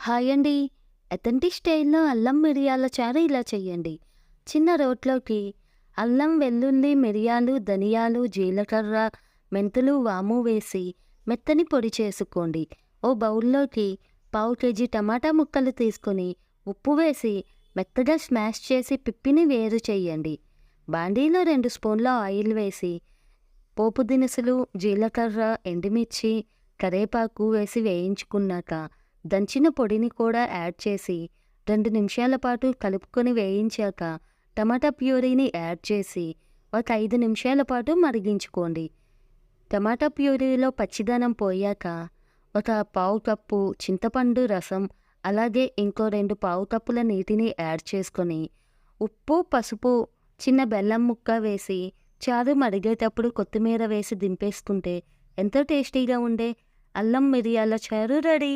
Hi అండి. Authentic స్టైల్‌లో అల్లం మిరియాల చారు ఇలా చేయండి. చిన్న రోట్లోకి అల్లం, వెల్లుల్లి, మిరియాలు, ధనియాలు, జీలకర్ర, మెంతులు, వాము వేసి మెత్తని పొడి చేసుకోండి. ఓ బౌల్‌లోకి పావు కేజీ టమాటా ముక్కలు తీసుకొని ఉప్పు వేసి మెత్తగా స్మాష్ చేసి పిప్పిని వేరు చేయండి. బాండీలో 2 స్పూన్ల ఆయిల్ వేసి పోపు దినుసులు, జీలకర్ర, ఎండుమిర్చి, కరేపాకు వేసి వేయించుకున్నాక దంచిన పొడిని కూడా యాడ్ చేసి 2 నిమిషాల పాటు కలుపుకొని వేయించాక టమాటా ప్యూరీని యాడ్ చేసి ఒక 5 నిమిషాల పాటు మరిగించుకోండి. టమాటా ప్యూరీలో పచ్చిదనం పోయాక ఒక పావు కప్పు చింతపండు రసం అలాగే ఇంకో 2 పావు కప్పుల నీటిని యాడ్ చేసుకొని ఉప్పు, పసుపు, చిన్న బెల్లం ముక్క వేసి చారు మరిగేటప్పుడు కొత్తిమీర వేసి దింపేసుకుంటే ఎంతో టేస్టీగా ఉండే అల్లం మిరియాల చారు రెడీ.